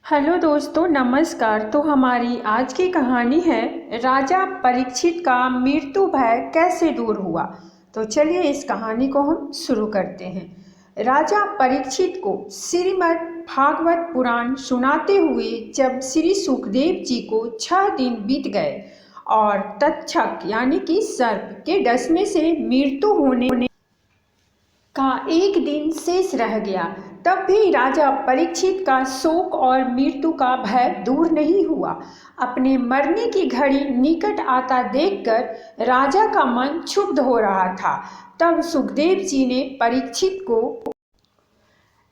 Hello दोस्तों, नमस्कार। तो हमारी आज की कहानी है राजा परीक्षित का मृत्यु भय कैसे दूर हुआ। तो चलिए इस कहानी को हम शुरू करते हैं। राजा परीक्षित को श्रीमद् भागवत पुराण सुनाते हुए जब श्री सुखदेव जी को 6 दिन बीत गए और तक्षक यानी कि सर्प के डसने से मृत्यु होने का एक दिन शेष रह गया, तब भी राजा परीक्षित का शोक और मृत्यु का भय दूर नहीं हुआ। अपने मरने की घड़ी निकट आता देखकर राजा का मन क्षुब्ध हो रहा था। तब सुखदेव जी ने परीक्षित को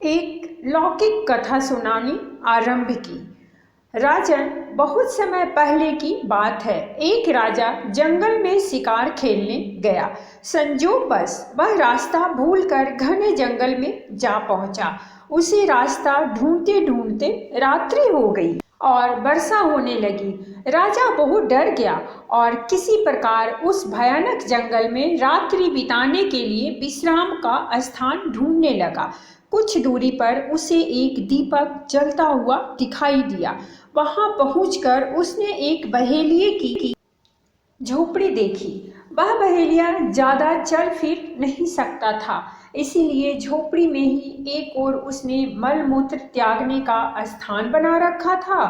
एक लौकिक कथा सुनानी आरंभ की। राजन, बहुत समय पहले की बात है। एक राजा जंगल में शिकार खेलने गया। संयोगवश वह रास्ता भूलकर घने जंगल में जा पहुंचा। उसे रास्ता ढूंढते ढूंढते रात्रि हो गई और वर्षा होने लगी। राजा बहुत डर गया और किसी प्रकार उस भयानक जंगल में रात्रि बिताने के लिए विश्राम का स्थान ढूंढने लगा। कुछ दूरी पर उसे एक दीपक जलता हुआ दिखाई दिया। वहां पहुंचकर उसने एक बहेलिये की झोपड़ी देखी। वह बहेलिया ज्यादा चल फिर नहीं सकता था, इसीलिए झोपड़ी में ही एक ओर उसने मलमूत्र त्यागने का स्थान बना रखा था।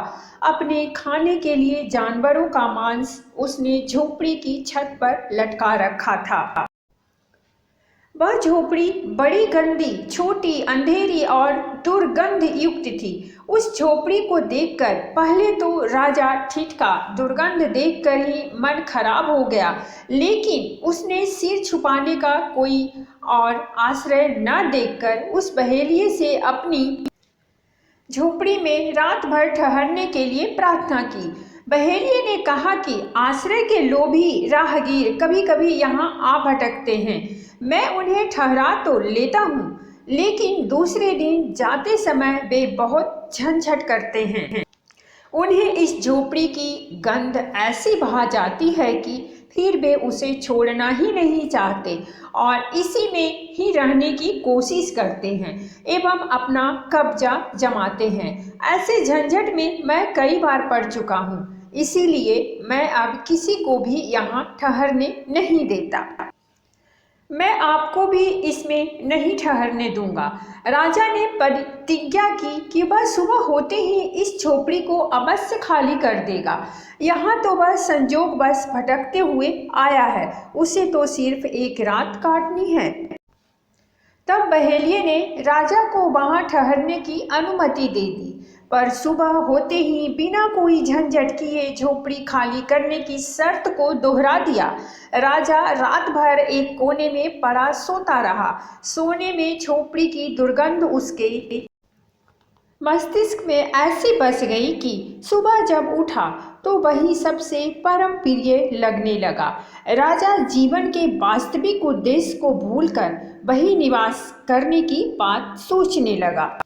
अपने खाने के लिए जानवरों का मांस उसने झोपड़ी की छत पर लटका रखा था। वह झोपड़ी बड़ी गंदी, छोटी, अंधेरी और दुर्गंध युक्त थी। उस झोपड़ी को देखकर पहले तो राजा ठिठका। दुर्गंध देखकर ही मन खराब हो गया, लेकिन उसने सिर छुपाने का कोई और आश्रय न देखकर उस बहेलिये से अपनी झोपड़ी में रात भर ठहरने के लिए प्रार्थना की। बहेलिये ने कहा कि आश्रय के लोभी राहगीर कभी कभी यहाँ आ भटकते हैं। मैं उन्हें ठहरा तो लेता हूँ, लेकिन दूसरे दिन जाते समय वे बहुत झंझट करते हैं। उन्हें इस झोपड़ी की गंध ऐसी भा जाती है कि फिर वे उसे छोड़ना ही नहीं चाहते और इसी में ही रहने की कोशिश करते हैं एवं अपना कब्जा जमाते हैं। ऐसे झंझट में मैं कई बार पड़ चुका हूँ, इसीलिए मैं अब किसी को भी यहाँ ठहरने नहीं देता। मैं आपको भी इसमें नहीं ठहरने दूंगा। राजा ने प्रतिज्ञा की कि वह सुबह होते ही इस झोपड़ी को अवश्य खाली कर देगा। यहाँ तो वह संजोगवश भटकते हुए आया है, उसे तो सिर्फ एक रात काटनी है। तब बहेलिये ने राजा को वहां ठहरने की अनुमति दे दी, पर सुबह होते ही बिना कोई झंझट किए झोपड़ी खाली करने की शर्त को दोहरा दिया। राजा रात भर एक कोने में पड़ा सोता रहा। सोने में झोपड़ी की दुर्गंध उसके मस्तिष्क में ऐसी बस गई कि सुबह जब उठा तो वही सबसे परम प्रिय लगने लगा। राजा जीवन के वास्तविक उद्देश्य को भूलकर वही निवास करने की बात सोचने लगा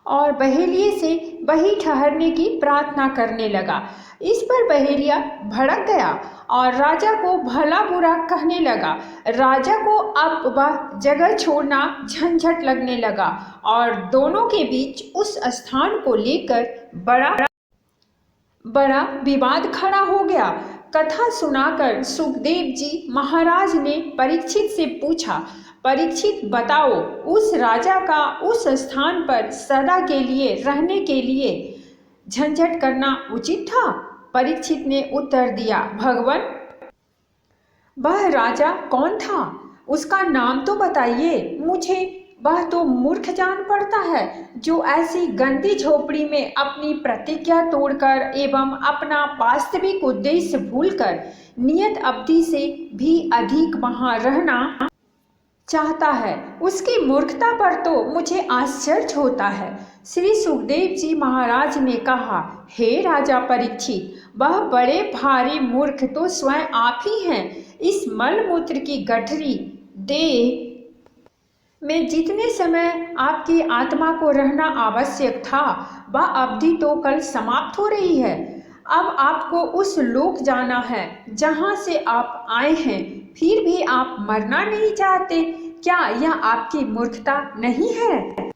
और बहेलिये से वही ठहरने की प्रार्थना करने लगा। इस पर बहेलिया भड़क गया और राजा को भला बुरा कहने लगा। राजा को अब वह जगह छोड़ना झंझट लगने लगा और दोनों के बीच उस स्थान को लेकर बड़ा विवाद खड़ा हो गया। कथा सुनाकर सुखदेव जी महाराज ने परीक्षित से पूछा, परीक्षित बताओ, उस राजा का उस स्थान पर सदा के लिए रहने के लिए झंझट करना उचित था? परीक्षित ने उत्तर दिया, भगवान, वह राजा कौन था? उसका नाम तो बताइए मुझे। वह तो मूर्ख जान पड़ता है जो ऐसी गंदी झोपड़ी में अपनी प्रतिज्ञा तोड़कर एवं अपना वास्तविक उद्देश्य भूलकर नियत अवधि से भी अधिक वहां रहना चाहता है। उसकी मूर्खता पर तो मुझे आश्चर्य होता है। श्री सुखदेव जी महाराज ने कहा, हे राजा परीक्षित, वह बड़े भारी मूर्ख तो स्वयं आप ही हैं। इस मलमूत्र की गठरी देह में जितने समय आपकी आत्मा को रहना आवश्यक था, वह अवधि तो कल समाप्त हो रही है। अब आपको उस लोक जाना है जहां से आप आए हैं, फिर भी आप मरना नहीं चाहते। क्या यह आपकी मूर्खता नहीं है?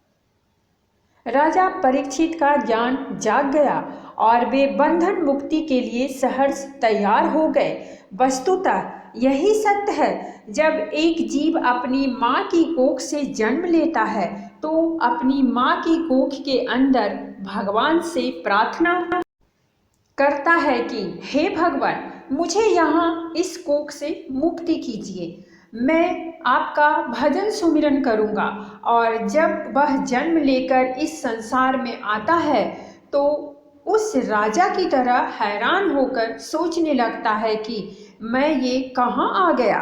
राजा परीक्षित का ज्ञान जाग गया और वे बंधन मुक्ति के लिए सहर्ष तैयार हो गए। वस्तुतः यही सत्य है, जब एक जीव अपनी माँ की कोख से जन्म लेता है तो अपनी माँ की कोख के अंदर भगवान से प्रार्थना करता है कि हे भगवान, मुझे यहाँ इस कोख से मुक्ति कीजिए। मैं आपका भजन सुमिरन करूँगा। और जब वह जन्म लेकर इस संसार में आता है तो उस राजा की तरह हैरान होकर सोचने लगता है कि मैं ये कहाँ आ गया,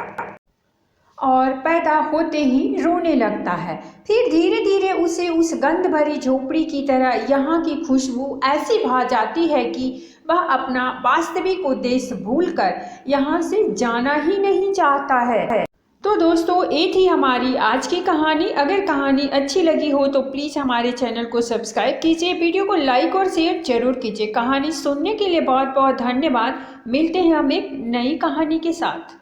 और पैदा होते ही रोने लगता है। फिर धीरे धीरे उसे उस गंध भरी झोपड़ी की तरह यहाँ की खुशबू ऐसी भा जाती है कि वह अपना वास्तविक उद्देश्य भूलकर यहाँ से जाना ही नहीं चाहता है। तो दोस्तों, ये थी हमारी आज की कहानी। अगर कहानी अच्छी लगी हो तो प्लीज़ हमारे चैनल को सब्सक्राइब कीजिए, वीडियो को लाइक और शेयर जरूर कीजिए। कहानी सुनने के लिए बहुत बहुत धन्यवाद। मिलते हैं हम एक नई कहानी के साथ।